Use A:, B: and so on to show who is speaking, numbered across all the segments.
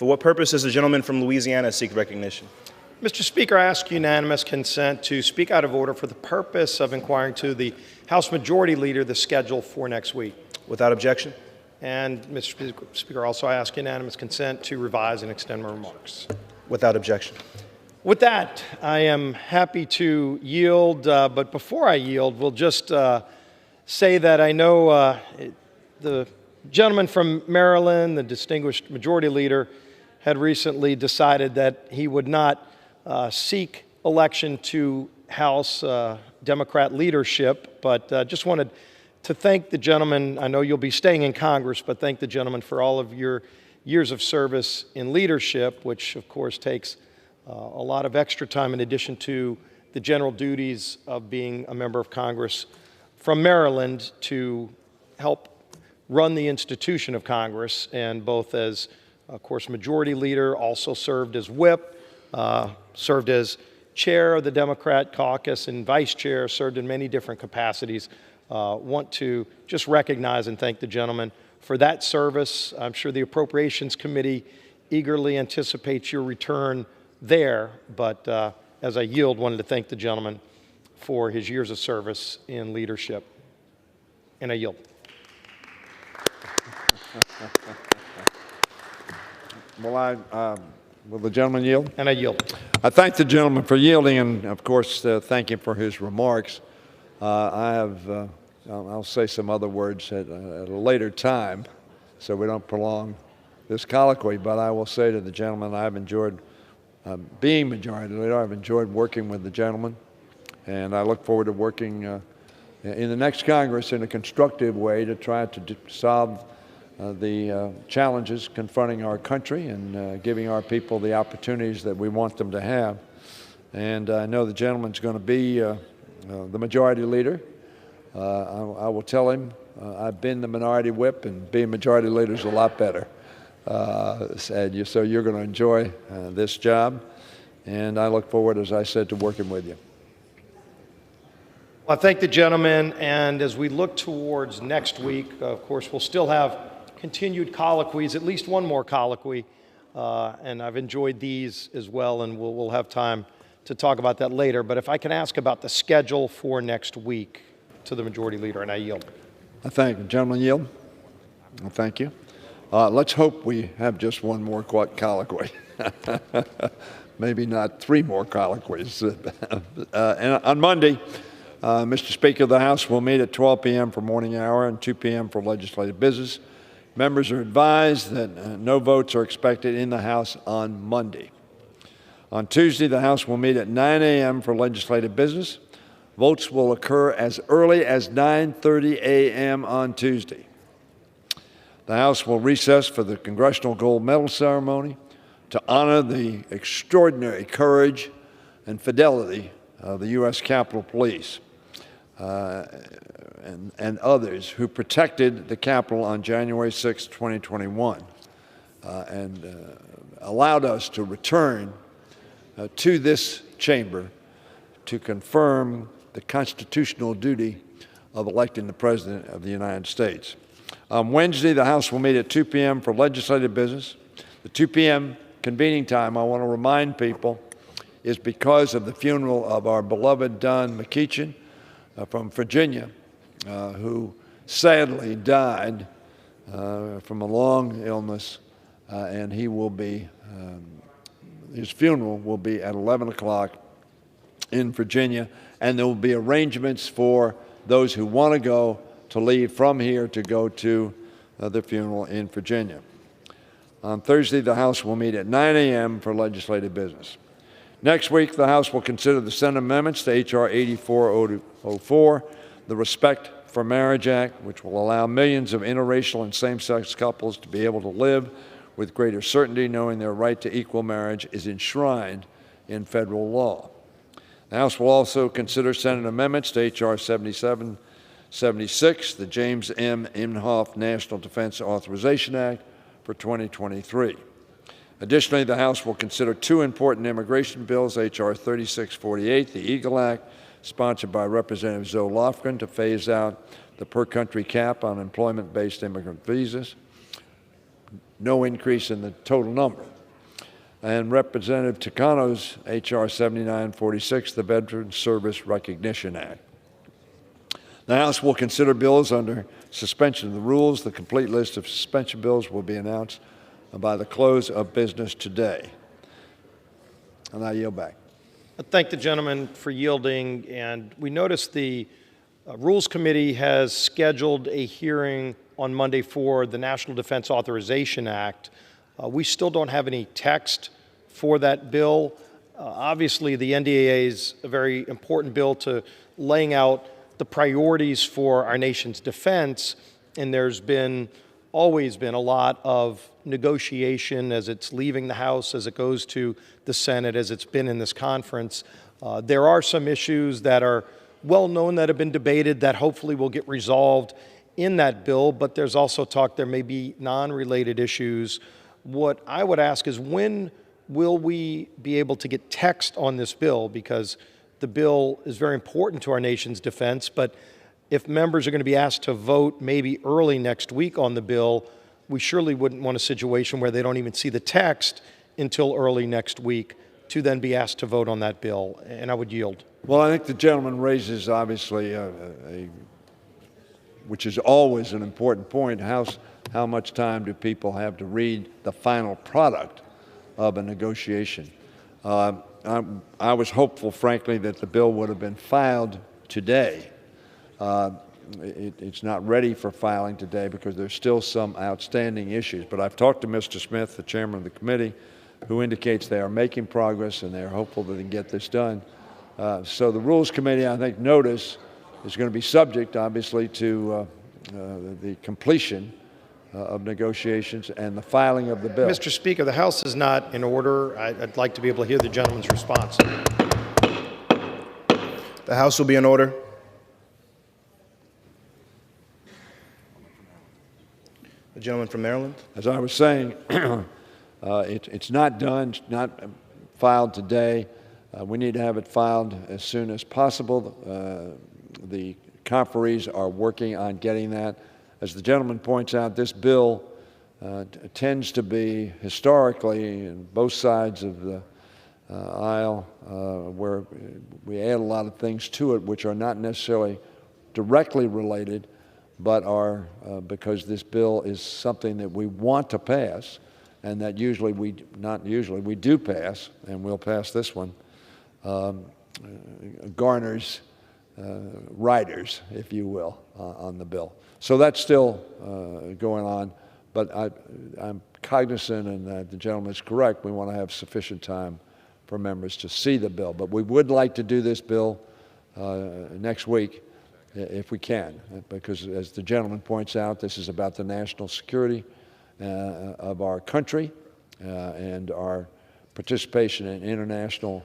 A: For what purpose does the gentleman from Louisiana seek recognition?
B: Mr. Speaker, I ask unanimous consent to speak out of order for the purpose of inquiring to the House Majority Leader the schedule for next week.
A: Without objection.
B: And, Mr. Speaker, also I ask unanimous consent to revise and extend my remarks.
A: Without objection.
B: With that, I am happy to yield, but before I yield, we'll just say that I know the gentleman from Maryland, the distinguished Majority Leader, had recently decided that he would not seek election to House Democrat leadership, but just wanted to thank the gentleman. I know you'll be staying in Congress, but thank the gentleman for all of your years of service in leadership, which of course takes a lot of extra time in addition to the general duties of being a member of Congress from Maryland to help run the institution of Congress, and both as, of course, Majority Leader, also served as whip, served as chair of the Democrat caucus and vice chair, served in many different capacities. Want to just recognize and thank the gentleman for that service. I'm sure the Appropriations Committee eagerly anticipates your return there, but as I yield, wanted to thank the gentleman for his years of service in leadership. And I yield.
C: Will the gentleman yield?
B: And I yield.
C: I thank the gentleman for yielding, and of course, thank him for his remarks. I'll say some other words at a later time, so we don't prolong this colloquy. But I will say to the gentleman, I've enjoyed being Majority Leader. I've enjoyed working with the gentleman, and I look forward to working in the next Congress in a constructive way to try to solve the challenges confronting our country and giving our people the opportunities that we want them to have. And I know the gentleman's going to be the Majority Leader. I will tell him I've been the Minority Whip, and being Majority Leader is a lot better. So you're going to enjoy this job, and I look forward, as I said, to working with you.
B: Well, I thank the gentleman, and as we look towards next week, of course, we'll still have continued colloquies, at least one more colloquy, and I've enjoyed these as well, and we'll have time to talk about that later. But if I can ask about the schedule for next week to the Majority Leader, and I yield.
C: I thank the gentleman. Yield. Well, thank you. Let's hope we have just one more colloquy. Maybe not three more colloquies. And on Monday, Mr. Speaker, the House will meet at 12 p.m. for morning hour and 2 p.m. for legislative business. Members are advised that no votes are expected in the House on Monday. On Tuesday, the House will meet at 9 a.m. for legislative business. Votes will occur as early as 9:30 a.m. on Tuesday. The House will recess for the Congressional Gold Medal ceremony to honor the extraordinary courage and fidelity of the U.S. Capitol Police and others who protected the Capitol on January 6, 2021, and allowed us to return to this chamber to confirm the constitutional duty of electing the President of the United States. On Wednesday, the House will meet at 2 p.m. for legislative business. The 2 p.m. convening time, I want to remind people, is because of the funeral of our beloved Don McEachin from Virginia, who sadly died from a long illness, and he will be, his funeral will be at 11 o'clock in Virginia, and there will be arrangements for those who want to go to leave from here to go to the funeral in Virginia. On Thursday, the House will meet at 9 a.m. for legislative business. Next week, the House will consider the Senate amendments to H.R. 8404, the Respect for Marriage Act, which will allow millions of interracial and same-sex couples to be able to live with greater certainty, knowing their right to equal marriage is enshrined in federal law. The House will also consider Senate amendments to H.R. 7776, the James M. Inhofe National Defense Authorization Act for 2023. Additionally, the House will consider two important immigration bills, H.R. 3648, the EAGLE Act, sponsored by Representative Zoe Lofgren, to phase out the per-country cap on employment-based immigrant visas. no increase in the total number. And Representative Takano's H.R. 7946, the Veterans Service Recognition Act. The House will consider bills under suspension of the rules. The complete list of suspension bills will be announced by the close of business today. And I yield back.
B: I thank the gentleman for yielding, and we noticed the Rules Committee has scheduled a hearing on Monday for the National Defense Authorization Act. We still don't have any text for that bill. Obviously, the NDAA is a very important bill to laying out the priorities for our nation's defense, and there's always been a lot of negotiation as it's leaving the House, as it goes to the Senate, as it's been in this conference. There are some issues that are well known that have been debated that hopefully will get resolved in that bill, but there's also talk there may be non-related issues. What I would ask is, when will we be able to get text on this bill? Because the bill is very important to our nation's defense, but if members are going to be asked to vote maybe early next week on the bill, we surely wouldn't want a situation where they don't even see the text until early next week to then be asked to vote on that bill. And I would yield.
C: Well, I think the gentleman raises, obviously, which is always an important point, how much time do people have to read the final product of a negotiation? I was hopeful, frankly, that the bill would have been filed today. It's not ready for filing today because there's still some outstanding issues. But I've talked to Mr. Smith, the chairman of the committee, who indicates they are making progress and they're hopeful that they can get this done. So the Rules Committee, I think, notice is going to be subject, obviously, to the completion of negotiations and the filing of the bill.
B: Mr. Speaker, the House is not in order. I'd like to be able to hear the gentleman's response.
A: The House will be in order. The gentleman from Maryland.
C: As I was saying, it's not done, it's not filed today. We need to have it filed as soon as possible. The conferees are working on getting that. As the gentleman points out, this bill tends to be historically in both sides of the aisle where we add a lot of things to it which are not necessarily directly related, but are because this bill is something that we want to pass, and that we do pass, and we'll pass this one, garners riders, if you will, on the bill. So that's still going on, but I'm cognizant, and the gentleman is correct, we want to have sufficient time for members to see the bill. But we would like to do this bill next week if we can, because as the gentleman points out, this is about the national security of our country and our participation in international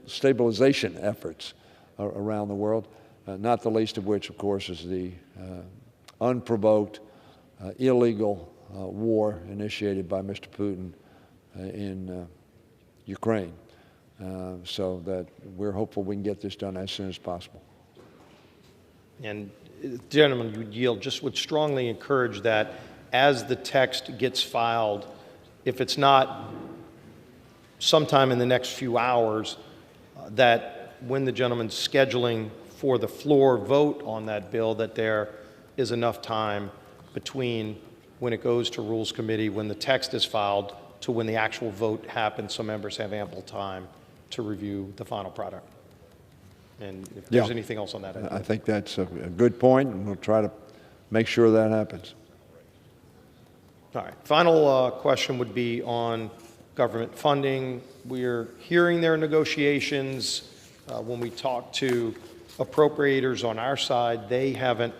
C: stabilization efforts around the world, not the least of which, of course, is the unprovoked, illegal war initiated by Mr. Putin in Ukraine. So that we're hopeful we can get this done as soon as possible.
B: And gentlemen, you yield, just would strongly encourage that as the text gets filed, if it's not sometime in the next few hours, that when the gentleman's scheduling for the floor vote on that bill, that there is enough time between when it goes to Rules Committee, when the text is filed, to when the actual vote happens, so members have ample time to review the final product. And if there's anything else on that,
C: I think that's a good point, and we'll try to make sure that happens.
B: All right. Final question would be on government funding. We're hearing their negotiations. When we talk to appropriators on our side, they haven't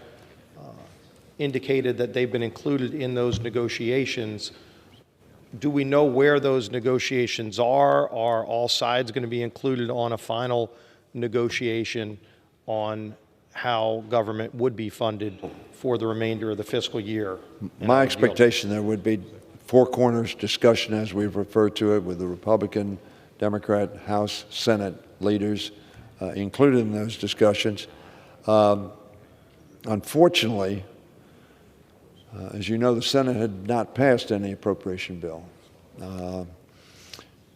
B: indicated that they've been included in those negotiations. Do we know where those negotiations are? Are all sides going to be included on a final negotiation on how government would be funded for the remainder of the fiscal year?
C: My expectation there would be four corners discussion, as we've referred to it, with the Republican, Democrat, House, Senate leaders included in those discussions. Unfortunately, As you know, the Senate had not passed any appropriation bill.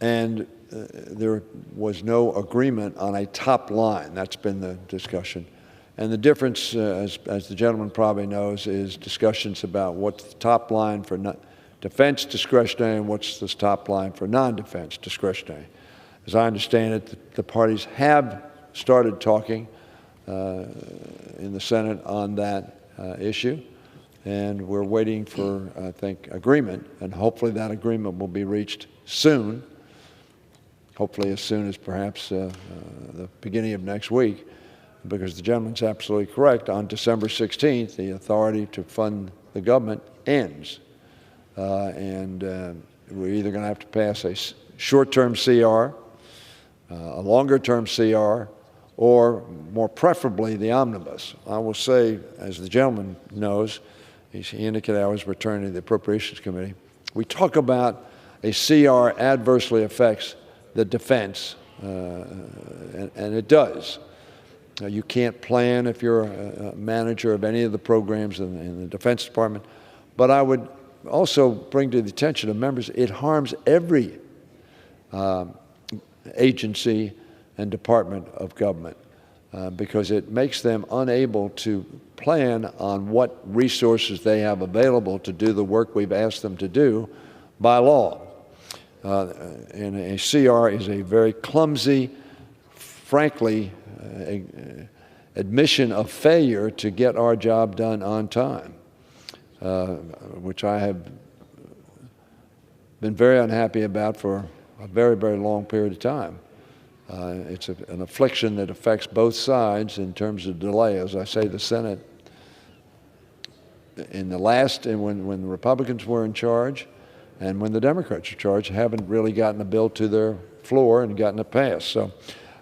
C: And there was no agreement on a top line. That's been the discussion. And the difference, as the gentleman probably knows, is discussions about what's the top line for defense discretionary and what's the top line for non-defense discretionary. As I understand it, the parties have started talking in the Senate on that issue, and we're waiting for, I think, agreement, and hopefully that agreement will be reached soon, hopefully as soon as perhaps the beginning of next week, because the gentleman's absolutely correct. On December 16th, the authority to fund the government ends. And we're either going to have to pass a short-term CR, a longer-term CR, or more preferably the omnibus. I will say, as the gentleman knows, he indicated I was returning to the Appropriations Committee, we talk about a CR adversely affects the defense, and it does. You can't plan if you're a manager of any of the programs in the Defense Department. But I would also bring to the attention of members, it harms every agency and department of government because it makes them unable to plan on what resources they have available to do the work we've asked them to do by law. And a CR is a very clumsy, frankly, admission of failure to get our job done on time, which I have been very unhappy about for a very, very long period of time. It's an affliction that affects both sides in terms of delay. As I say, the Senate, in the last, and when the Republicans were in charge and when the Democrats are in charge, haven't really gotten a bill to their floor and gotten it passed. So,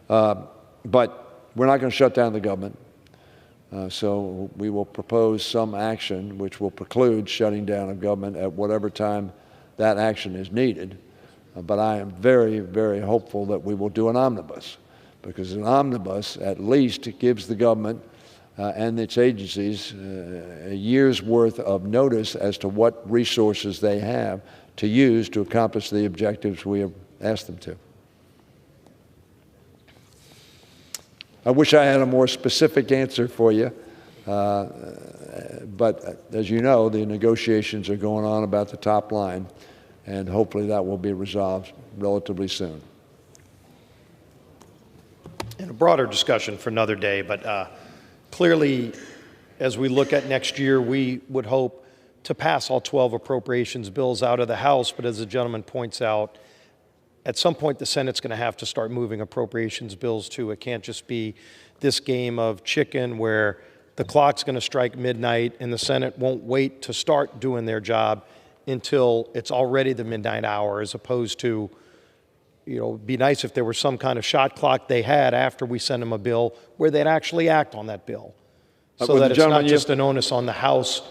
C: but we're not going to shut down the government. So we will propose some action which will preclude shutting down of government at whatever time that action is needed. But I am very, very hopeful that we will do an omnibus, because an omnibus at least gives the government and its agencies a year's worth of notice as to what resources they have to use to accomplish the objectives we have asked them to. I wish I had a more specific answer for you, but as you know, the negotiations are going on about the top line, and hopefully that will be resolved relatively soon.
B: And a broader discussion for another day, but clearly, as we look at next year, we would hope to pass all 12 appropriations bills out of the House, but as the gentleman points out, at some point the Senate's going to have to start moving appropriations bills too. It can't just be this game of chicken where the clock's going to strike midnight and the Senate won't wait to start doing their job until it's already the midnight hour, as opposed to, you know, it'd be nice if there was some kind of shot clock they had after we send them a bill where they'd actually act on that bill. So that it's not just an onus on the House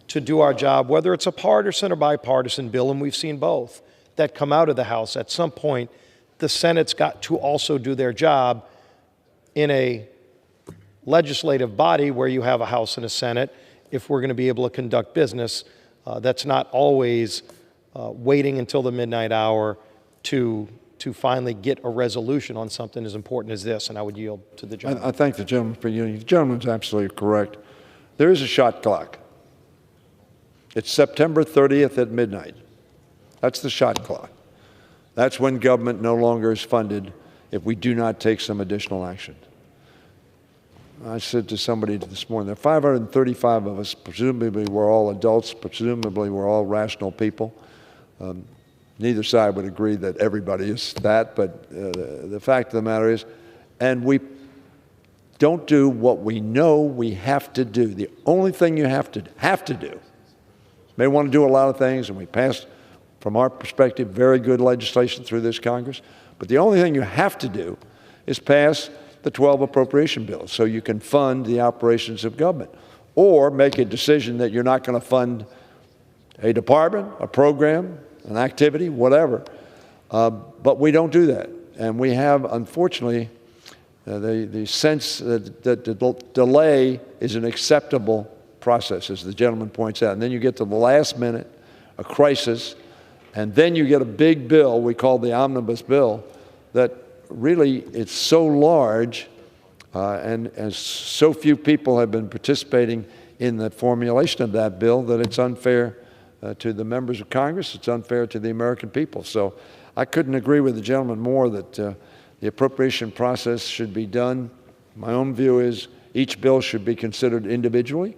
B: to do our job, whether it's a partisan or bipartisan bill, and we've seen both that come out of the House. At some point, the Senate's got to also do their job in a legislative body where you have a House and a Senate if we're going to be able to conduct business. That's not always waiting until the midnight hour to finally get a resolution on something as important as this, and I would yield to the gentleman.
C: I thank the gentleman for yielding. The gentleman's absolutely correct. There is a shot clock. It's September 30th at midnight. That's the shot clock. That's when government no longer is funded if we do not take some additional action. I said to somebody this morning, there are 535 of us, presumably we're all adults, presumably we're all rational people. Neither side would agree that everybody is that, but the fact of the matter is, and we don't do what we know we have to do. The only thing you have to do, you may want to do a lot of things, and we passed, from our perspective, very good legislation through this Congress, but the only thing you have to do is pass the 12 appropriation bills so you can fund the operations of government, or make a decision that you're not going to fund a department, a program, an activity, whatever. But we don't do that. And we have, unfortunately, the sense that the delay is an acceptable process, as the gentleman points out. And then you get to the last minute, a crisis, and then you get a big bill we call the omnibus bill that really it's so large and as so few people have been participating in the formulation of that bill that it's unfair to the members of Congress. It's unfair to the American people. So I couldn't agree with the gentleman more that the appropriation process should be done. My own view is each bill should be considered individually.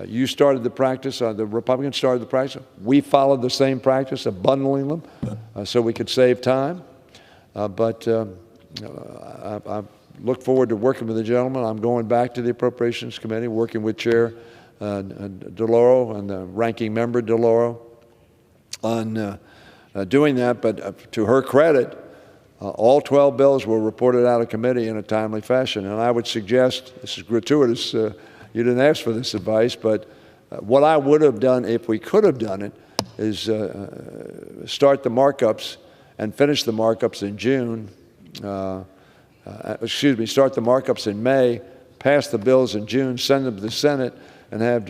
C: You started the practice, the Republicans started the practice. We followed the same practice of bundling them so we could save time. But I look forward to working with the gentleman. I'm going back to the Appropriations Committee, working with Chair DeLauro and the Ranking Member DeLauro on doing that. But to her credit, all 12 bills were reported out of committee in a timely fashion. And I would suggest, this is gratuitous, you didn't ask for this advice, but what I would have done if we could have done it is start the markups and finish the markups in June. Start the markups in May, pass the bills in June, send them to the Senate, and have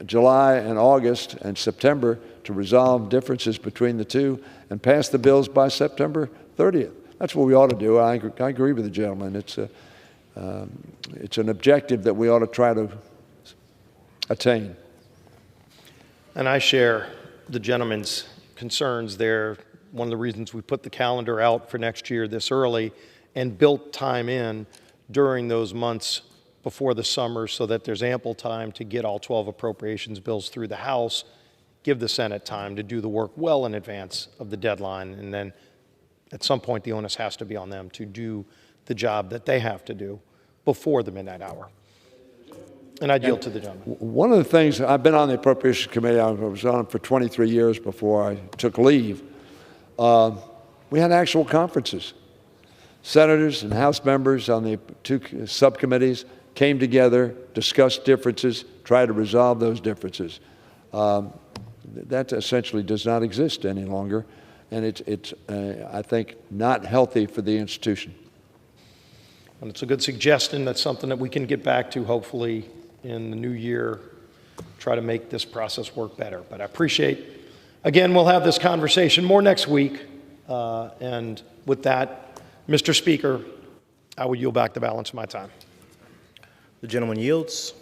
C: July and August and September to resolve differences between the two, and pass the bills by September 30th. That's what we ought to do. I agree with the gentleman. It's an objective that we ought to try to attain.
B: And I share the gentleman's concerns there. One of the reasons we put the calendar out for next year this early and built time in during those months before the summer so that there's ample time to get all 12 appropriations bills through the House, give the Senate time to do the work well in advance of the deadline, and then at some point the onus has to be on them to do the job that they have to do before the midnight hour. And I yield to the gentleman.
C: One of the things, I've been on the Appropriations Committee, I was on it for 23 years before I took leave. We had actual conferences. Senators and House members on the two subcommittees came together, discussed differences, tried to resolve those differences. That essentially does not exist any longer, and it's I think, not healthy for the institution.
B: And it's a good suggestion. That's something that we can get back to, hopefully, in the new year, try to make this process work better. But I appreciate, again, we'll have this conversation more next week. And with that, Mr. Speaker, I will yield back the balance of my time.
A: The gentleman yields.